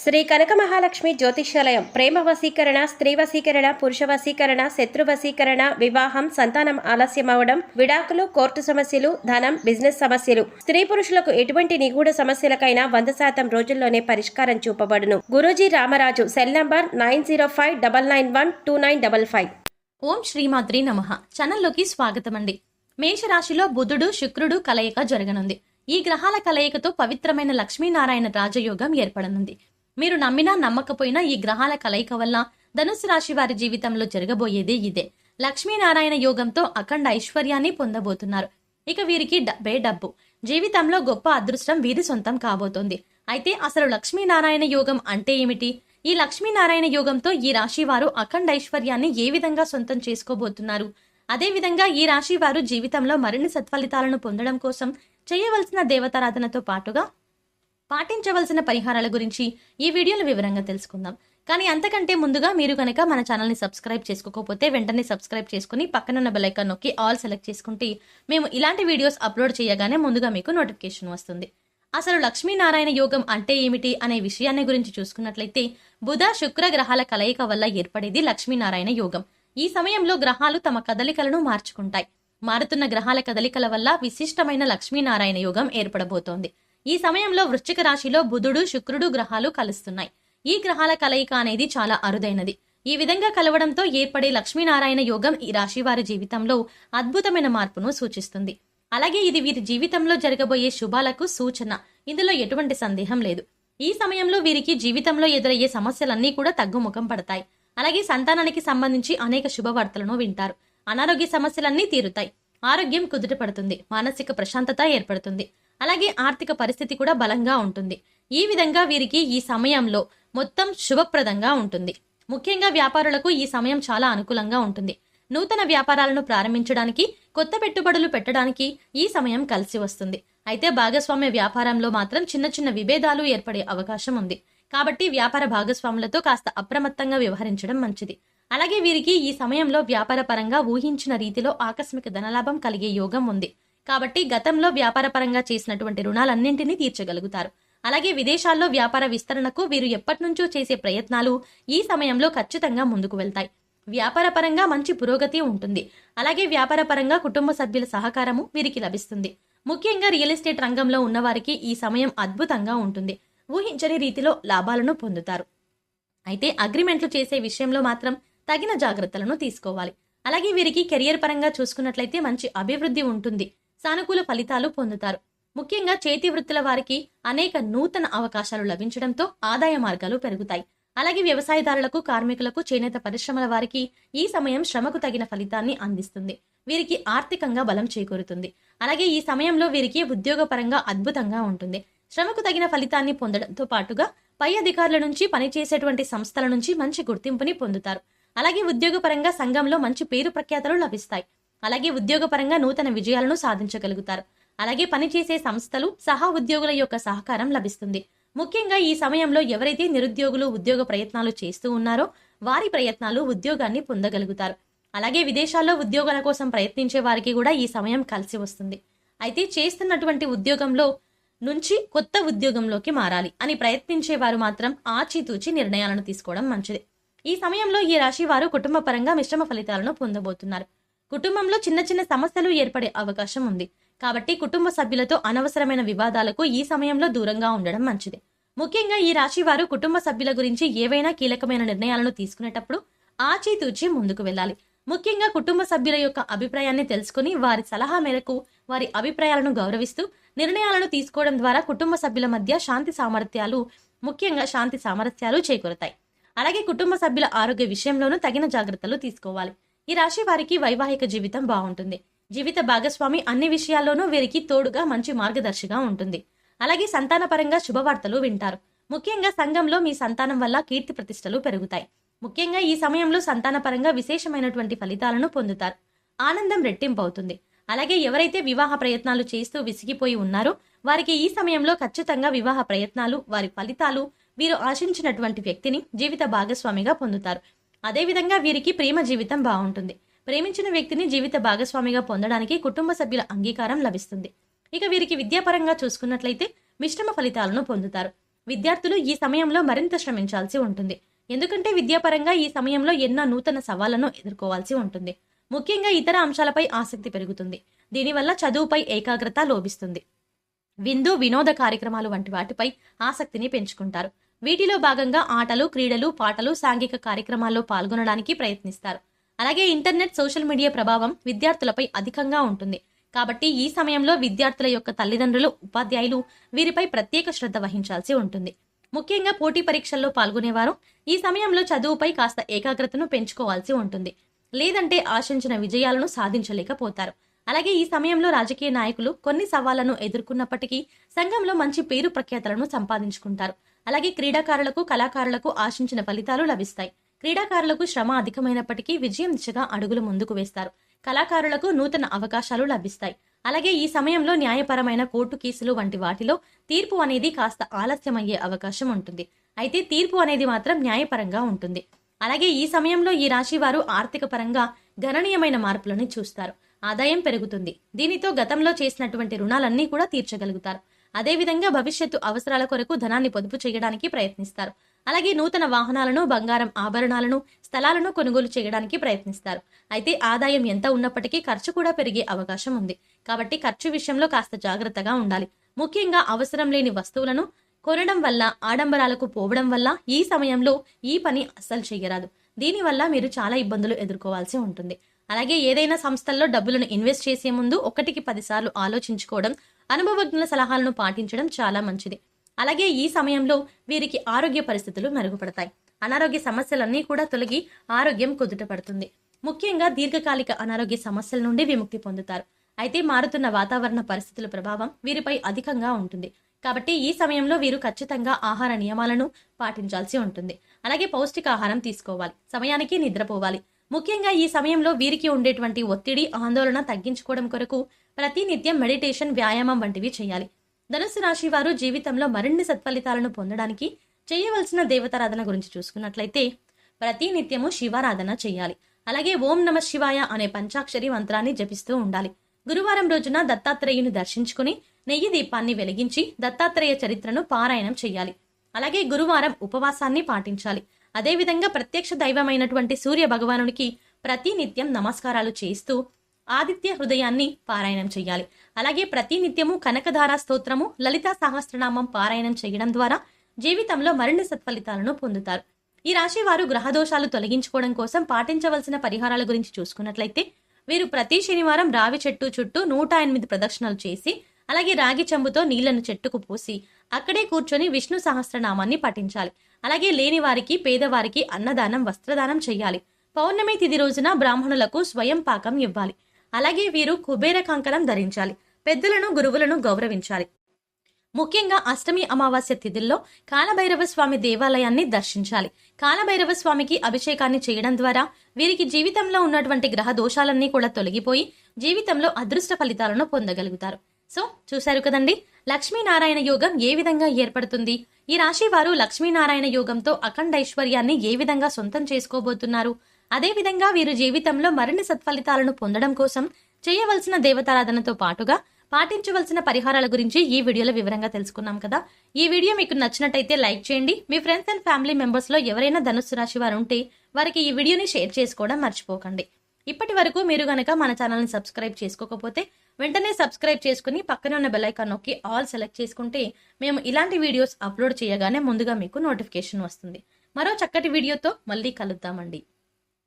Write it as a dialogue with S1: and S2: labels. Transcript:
S1: శ్రీ కనక మహాలక్ష్మి జ్యోతిష్యాలయం ప్రేమ వశీకరణ, స్త్రీ వశీకరణ, పురుష వశీకరణ, శత్రు వశీకరణ, వివాహం, సంతానం ఆలస్యం అవడం, విడాకులు, కోర్టు సమస్యలు, ధనం, బిజినెస్ సమస్యలు, స్త్రీ పురుషులకు ఎటువంటి నిగూఢ సమస్యలకైనా 100% రోజుల్లోనే పరిష్కారం చూపబడును. గురూజీ రామరాజు. Cell number 9059912955.
S2: ఓం శ్రీమాత్రి నమః. ఛానల్లోకి స్వాగతం అండి. మేషరాశిలో బుధుడు శుక్రుడు కలయిక జరగనుంది. ఈ గ్రహాల కలయికతో పవిత్రమైన లక్ష్మీనారాయణ రాజయోగం ఏర్పడనుంది. మీరు నమ్మినా నమ్మకపోయినా ఈ గ్రహాల కలయిక వల్ల ధనుసు రాశి వారి జీవితంలో జరగబోయేది ఇదే. లక్ష్మీనారాయణ యోగంతో అఖండ ఐశ్వర్యాన్ని పొందబోతున్నారు. ఇక వీరికి డబ్బు జీవితంలో గొప్ప అదృష్టం వీరి సొంతం కాబోతోంది. అయితే అసలు లక్ష్మీనారాయణ యోగం అంటే ఏమిటి? ఈ లక్ష్మీనారాయణ యోగంతో ఈ రాశి వారు అఖండ ఐశ్వర్యాన్ని ఏ విధంగా సొంతం చేసుకోబోతున్నారు? అదేవిధంగా ఈ రాశి వారు జీవితంలో మరిన్ని సత్ఫలితాలను పొందడం కోసం చేయవలసిన దేవతారాధనతో పాటుగా పాటించవలసిన పరిహారాల గురించి ఈ వీడియోలో వివరంగా తెలుసుకుందాం. కానీ అంతకంటే ముందుగా మీరు కనుక మన ఛానల్ని సబ్స్క్రైబ్ చేసుకోకపోతే వెంటనే సబ్స్క్రైబ్ చేసుకుని పక్కనున్న బెల్ ఐకాన్ నొక్కి ఆల్ సెలెక్ట్ చేసుకుంటే మేము ఇలాంటి వీడియోస్ అప్లోడ్ చేయగానే ముందుగా మీకు నోటిఫికేషన్ వస్తుంది. అసలు లక్ష్మీనారాయణ యోగం అంటే ఏమిటి అనే విషయాన్ని గురించి చూసుకున్నట్లయితే బుధ శుక్ర గ్రహాల కలయిక వల్ల ఏర్పడేది లక్ష్మీనారాయణ యోగం. ఈ సమయంలో గ్రహాలు తమ కదలికలను మార్చుకుంటాయి. మారుతున్న గ్రహాల కదలికల వల్ల విశిష్టమైన లక్ష్మీనారాయణ యోగం ఏర్పడబోతోంది. ఈ సమయంలో వృశ్చిక రాశిలో బుధుడు శుక్రుడు గ్రహాలు కలుస్తున్నాయి. ఈ గ్రహాల కలయిక అనేది చాలా అరుదైనది. ఈ విధంగా కలవడంతో ఏర్పడే లక్ష్మీనారాయణ యోగం ఈ రాశి వారి జీవితంలో అద్భుతమైన మార్పును సూచిస్తుంది. అలాగే ఇది వీరి జీవితంలో జరగబోయే శుభాలకు సూచన. ఇందులో ఎటువంటి సందేహం లేదు. ఈ సమయంలో వీరికి జీవితంలో ఎదురయ్యే సమస్యలన్నీ కూడా తగ్గుముఖం పడతాయి. అలాగే సంతానానికి సంబంధించి అనేక శుభవార్తలను వింటారు. అనారోగ్య సమస్యలన్నీ తీరుతాయి. ఆరోగ్యం కుదుటపడుతుంది. మానసిక ప్రశాంతత ఏర్పడుతుంది. అలాగే ఆర్థిక పరిస్థితి కూడా బలంగా ఉంటుంది. ఈ విధంగా వీరికి ఈ సమయంలో మొత్తం శుభప్రదంగా ఉంటుంది. ముఖ్యంగా వ్యాపారులకు ఈ సమయం చాలా అనుకూలంగా ఉంటుంది. నూతన వ్యాపారాలను ప్రారంభించడానికి, కొత్త పెట్టుబడులు పెట్టడానికి ఈ సమయం కలిసి వస్తుంది. అయితే భాగస్వామ్య వ్యాపారంలో మాత్రం చిన్న చిన్న విభేదాలు ఏర్పడే అవకాశం ఉంది. కాబట్టి వ్యాపార భాగస్వాములతో కాస్త అప్రమత్తంగా వ్యవహరించడం మంచిది. అలాగే వీరికి ఈ సమయంలో వ్యాపార పరంగా ఊహించిన రీతిలో ఆకస్మిక ధనలాభం కలిగే యోగం ఉంది. కాబట్టి గతంలో వ్యాపార పరంగా చేసినటువంటి రుణాలన్నింటినీ తీర్చగలుగుతారు. అలాగే విదేశాల్లో వ్యాపార విస్తరణకు వీరు ఎప్పటి నుంచో చేసే ప్రయత్నాలు ఈ సమయంలో ఖచ్చితంగా ముందుకు వెళ్తాయి. వ్యాపార పరంగా మంచి పురోగతి ఉంటుంది. అలాగే వ్యాపార పరంగా కుటుంబ సభ్యుల సహకారము వీరికి లభిస్తుంది. ముఖ్యంగా రియల్ ఎస్టేట్ రంగంలో ఉన్నవారికి ఈ సమయం అద్భుతంగా ఉంటుంది. ఊహించని రీతిలో లాభాలను పొందుతారు. అయితే అగ్రిమెంట్లు చేసే విషయంలో మాత్రం తగిన జాగ్రత్తలను తీసుకోవాలి. అలాగే వీరికి కెరియర్ పరంగా చూసుకున్నట్లయితే మంచి అభివృద్ధి ఉంటుంది. సానుకూల ఫలితాలు పొందుతారు. ముఖ్యంగా చేతి వృత్తుల వారికి అనేక నూతన అవకాశాలు లభించడంతో ఆదాయ మార్గాలు పెరుగుతాయి. అలాగే వ్యవసాయదారులకు, కార్మికులకు, చేనేత పరిశ్రమల వారికి ఈ సమయం శ్రమకు తగిన ఫలితాన్ని అందిస్తుంది. వీరికి ఆర్థికంగా బలం చేకూరుతుంది. అలాగే ఈ సమయంలో వీరికి ఉద్యోగపరంగా అద్భుతంగా ఉంటుంది. శ్రమకు తగిన ఫలితాన్ని పొందడంతో పాటుగా పై అధికారుల నుంచి, పనిచేసేటువంటి సంస్థల నుంచి మంచి గుర్తింపుని పొందుతారు. అలాగే ఉద్యోగపరంగా సంఘంలో మంచి పేరు ప్రఖ్యాతలు లభిస్తాయి. అలాగే ఉద్యోగపరంగా నూతన విజయాలను సాధించగలుగుతారు. అలాగే పనిచేసే సంస్థలు, సహా ఉద్యోగుల యొక్క సహకారం లభిస్తుంది. ముఖ్యంగా ఈ సమయంలో ఎవరైతే నిరుద్యోగులు ఉద్యోగ ప్రయత్నాలు చేస్తూ ఉన్నారో వారి ప్రయత్నాలు ఉద్యోగాన్ని పొందగలుగుతారు. అలాగే విదేశాల్లో ఉద్యోగాల కోసం ప్రయత్నించే వారికి కూడా ఈ సమయం కలిసి వస్తుంది. అయితే చేస్తున్నటువంటి ఉద్యోగంలో నుంచి కొత్త ఉద్యోగంలోకి మారాలి అని ప్రయత్నించే వారు మాత్రం ఆచితూచి నిర్ణయాలను తీసుకోవడం మంచిది. ఈ సమయంలో ఈ రాశి వారు కుటుంబ పరంగా మిశ్రమ ఫలితాలను పొందబోతున్నారు. కుటుంబంలో చిన్న చిన్న సమస్యలు ఏర్పడే అవకాశం ఉంది. కాబట్టి కుటుంబ సభ్యులతో అనవసరమైన వివాదాలకు ఈ సమయంలో దూరంగా ఉండడం మంచిది. ముఖ్యంగా ఈ రాశి వారు కుటుంబ సభ్యుల గురించి ఏవైనా కీలకమైన నిర్ణయాలను తీసుకునేటప్పుడు ఆచితూచి ముందుకు వెళ్ళాలి. ముఖ్యంగా కుటుంబ సభ్యుల యొక్క అభిప్రాయాన్ని తెలుసుకుని వారి సలహా మేరకు వారి అభిప్రాయాలను గౌరవిస్తూ నిర్ణయాలను తీసుకోవడం ద్వారా కుటుంబ సభ్యుల మధ్య ముఖ్యంగా శాంతి సామరస్యాలు చేకూరుతాయి. అలాగే కుటుంబ సభ్యుల ఆరోగ్య విషయంలోనూ తగిన జాగ్రత్తలు తీసుకోవాలి. ఈ రాశి వారికి వైవాహిక జీవితం బాగుంటుంది. జీవిత భాగస్వామి అన్ని విషయాల్లోనూ వీరికి తోడుగా మంచి మార్గదర్శిగా ఉంటుంది. అలాగే సంతానపరంగా శుభవార్తలు వింటారు. ముఖ్యంగా సంఘంలో మీ సంతానం వల్ల కీర్తి ప్రతిష్టలు పెరుగుతాయి. ముఖ్యంగా ఈ సమయంలో సంతానపరంగా విశేషమైనటువంటి ఫలితాలను పొందుతారు. ఆనందం రెట్టింపు అవుతుంది. అలాగే ఎవరైతే వివాహ ప్రయత్నాలు చేస్తూ విసిగిపోయి ఉన్నారో వారికి ఈ సమయంలో ఖచ్చితంగా వివాహ ప్రయత్నాలు, వారి ఫలితాలు వీరు ఆశించినటువంటి వ్యక్తిని జీవిత భాగస్వామిగా పొందుతారు. అదేవిధంగా వీరికి ప్రేమ జీవితం బాగుంటుంది. ప్రేమించిన వ్యక్తిని జీవిత భాగస్వామిగా పొందడానికి కుటుంబ సభ్యుల అంగీకారం లభిస్తుంది. ఇక వీరికి విద్యాపరంగా చూసుకున్నట్లయితే మిశ్రమ ఫలితాలను పొందుతారు. విద్యార్థులు ఈ సమయంలో మరింత శ్రమించాల్సి ఉంటుంది. ఎందుకంటే విద్యాపరంగా ఈ సమయంలో ఎన్నో నూతన సవాళ్లను ఎదుర్కోవాల్సి ఉంటుంది. ముఖ్యంగా ఇతర అంశాలపై ఆసక్తి పెరుగుతుంది. దీనివల్ల చదువుపై ఏకాగ్రత లోపిస్తుంది. విందు వినోద కార్యక్రమాలు వంటి వాటిపై ఆసక్తిని పెంచుకుంటారు. వీటిలో భాగంగా ఆటలు, క్రీడలు, పాటలు, సాంఘిక కార్యక్రమాల్లో పాల్గొనడానికి ప్రయత్నిస్తారు. అలాగే ఇంటర్నెట్, సోషల్ మీడియా ప్రభావం విద్యార్థులపై అధికంగా ఉంటుంది. కాబట్టి ఈ సమయంలో విద్యార్థుల యొక్క తల్లిదండ్రులు, ఉపాధ్యాయులు వీరిపై ప్రత్యేక శ్రద్ధ వహించాల్సి ఉంటుంది. ముఖ్యంగా పోటీ పరీక్షల్లో పాల్గొనేవారు ఈ సమయంలో చదువుపై కాస్త ఏకాగ్రతను పెంచుకోవాల్సి ఉంటుంది. లేదంటే ఆశించిన విజయాలను సాధించలేకపోతారు. అలాగే ఈ సమయంలో రాజకీయ నాయకులు కొన్ని సవాళ్లను ఎదుర్కొన్నప్పటికీ సంఘంలో మంచి పేరు ప్రఖ్యాతలను సంపాదించుకుంటారు. అలాగే క్రీడాకారులకు, కళాకారులకు ఆశించిన ఫలితాలు లభిస్తాయి. క్రీడాకారులకు శ్రమ అధికమైనప్పటికీ విజయం దిశగా అడుగులు ముందుకు వేస్తారు. కళాకారులకు నూతన అవకాశాలు లభిస్తాయి. అలాగే ఈ సమయంలో న్యాయపరమైన కోర్టు కేసులు వంటి వాటిలో తీర్పు అనేది కాస్త ఆలస్యమయ్యే అవకాశం ఉంటుంది. అయితే తీర్పు అనేది మాత్రం న్యాయపరంగా ఉంటుంది. అలాగే ఈ సమయంలో ఈ రాశి వారు ఆర్థిక పరంగా గణనీయమైన మార్పులను చూస్తారు. ఆదాయం పెరుగుతుంది. దీనితో గతంలో చేసినటువంటి రుణాలన్నీ కూడా తీర్చగలుగుతారు. అదేవిధంగా భవిష్యత్తు అవసరాల కొరకు ధనాన్ని పొదుపు చేయడానికి ప్రయత్నిస్తారు. అలాగే నూతన వాహనాలను, బంగారం ఆభరణాలను, స్థలాలను కొనుగోలు చేయడానికి ప్రయత్నిస్తారు. అయితే ఆదాయం ఎంత ఉన్నప్పటికీ ఖర్చు కూడా పెరిగే అవకాశం ఉంది. కాబట్టి ఖర్చు విషయంలో కాస్త జాగ్రత్తగా ఉండాలి. ముఖ్యంగా అవసరం లేని వస్తువులను కొనడం వల్ల, ఆడంబరాలకు పోవడం వల్ల ఈ సమయంలో ఈ పని అస్సలు చేయరాదు. దీనివల్ల మీరు చాలా ఇబ్బందులు ఎదుర్కోవాల్సి ఉంటుంది. అలాగే ఏదైనా సంస్థల్లో డబ్బులను ఇన్వెస్ట్ చేసే ముందు 1కి 10 సార్లు ఆలోచించుకోవడం, అనుభవజ్ఞుల సలహాలను పాటించడం చాలా మంచిది. అలాగే ఈ సమయంలో వీరికి ఆరోగ్య పరిస్థితులు మెరుగుపడతాయి. అనారోగ్య సమస్యలన్నీ కూడా తొలగి ఆరోగ్యం కుదుట పడుతుంది. ముఖ్యంగా దీర్ఘకాలిక అనారోగ్య సమస్యల నుండి విముక్తి పొందుతారు. అయితే మారుతున్న వాతావరణ పరిస్థితుల ప్రభావం వీరిపై అధికంగా ఉంటుంది. కాబట్టి ఈ సమయంలో వీరు ఖచ్చితంగా ఆహార నియమాలను పాటించాల్సి ఉంటుంది. అలాగే పౌష్టికాహారం తీసుకోవాలి. సమయానికి నిద్రపోవాలి. ముఖ్యంగా ఈ సమయంలో వీరికి ఉండేటువంటి ఒత్తిడి, ఆందోళన తగ్గించుకోవడం కొరకు ప్రతినిత్యం మెడిటేషన్, వ్యాయామం వంటివి చేయాలి. ధనుస్సు రాశి వారు జీవితంలో మరిన్ని సత్ఫలితాలను పొందడానికి చేయవలసిన దేవతారాధన గురించి చూసుకున్నట్లయితే ప్రతినిత్యము శివారాధన చేయాలి. అలాగే ఓం నమ శివాయ అనే పంచాక్షరి మంత్రాన్ని జపిస్తూ ఉండాలి. గురువారం రోజున దత్తాత్రేయుని దర్శించుకుని నెయ్యి దీపాన్ని వెలిగించి దత్తాత్రేయ చరిత్రను పారాయణం చేయాలి. అలాగే గురువారం ఉపవాసాన్ని పాటించాలి. అదేవిధంగా ప్రత్యక్ష దైవమైనటువంటి సూర్య భగవానునికి ప్రతినిత్యం నమస్కారాలు చేస్తూ ఆదిత్య హృదయాన్ని పారాయణం చేయాలి. అలాగే ప్రతినిత్యము కనకధార స్తోత్రము, లలితా సహస్రనామం పారాయణం చేయడం ద్వారా జీవితంలో మరిన్ని సత్ఫలితాలను పొందుతారు. ఈ రాశి వారు గ్రహదోషాలు తొలగించుకోవడం కోసం పాటించవలసిన పరిహారాల గురించి చూసుకున్నట్లయితే వీరు ప్రతి శనివారం రావి చెట్టు చుట్టూ 108 ప్రదక్షిణలు చేసి, అలాగే రాగి చెంబుతో నీళ్లను చెట్టుకు పోసి అక్కడే కూర్చొని విష్ణు సహస్రనామాన్ని పఠించాలి. అలాగే లేని వారికి, పేదవారికి అన్నదానం, వస్త్రదానం చేయాలి. పౌర్ణమి తిథి రోజున బ్రాహ్మణులకు స్వయం పాకం ఇవ్వాలి. అలాగే వీరు కుబేర కంకణం ధరించాలి. పెద్దలను, గురువులను గౌరవించాలి. ముఖ్యంగా అష్టమి, అమావాస్య తిథుల్లో కాలభైరవ స్వామి దేవాలయాన్ని దర్శించాలి. కాలభైరవ స్వామికి అభిషేకాన్ని చేయడం ద్వారా వీరికి జీవితంలో ఉన్నటువంటి గ్రహ దోషాలన్నీ కూడా తొలగిపోయి జీవితంలో అదృష్ట ఫలితాలను పొందగలుగుతారు. సో చూశారు కదండి, లక్ష్మీనారాయణ యోగం ఏ విధంగా ఏర్పడుతుంది. ఈ రాశి వారు లక్ష్మీనారాయణ యోగంతో అఖండ ఐశ్వర్యాన్ని ఏ విధంగా సొంతం చేసుకోబోతున్నారు. అదేవిధంగా వీరు జీవితంలో మరిన్ని సత్ఫలితాలను పొందడం కోసం చేయవలసిన దేవతారాధనతో పాటుగా పాటించవలసిన పరిహారాల గురించి ఈ వీడియోలో వివరంగా తెలుసుకున్నాం కదా. ఈ వీడియో మీకు నచ్చినట్టయితే లైక్ చేయండి. మీ ఫ్రెండ్స్ అండ్ ఫ్యామిలీ మెంబర్స్ లో ఎవరైనా ధనుస్సు రాశి వారు ఉంటే వారికి ఈ వీడియోని షేర్ చేసుకోవడం మర్చిపోకండి. ఇప్పటి వరకు మీరు గనక మన ఛానల్ని సబ్స్క్రైబ్ చేసుకోకపోతే వెంటనే సబ్స్క్రైబ్ చేసుకుని పక్కనే ఉన్న బెల్ ఐకాన్ నొక్కి ఆల్ సెలెక్ట్ చేసుకుంటే మేము ఇలాంటి వీడియోస్ అప్లోడ్ చేయగానే ముందుగా మీకు నోటిఫికేషన్ వస్తుంది. మరో చక్కటి వీడియోతో మళ్ళీ కలుద్దామండి.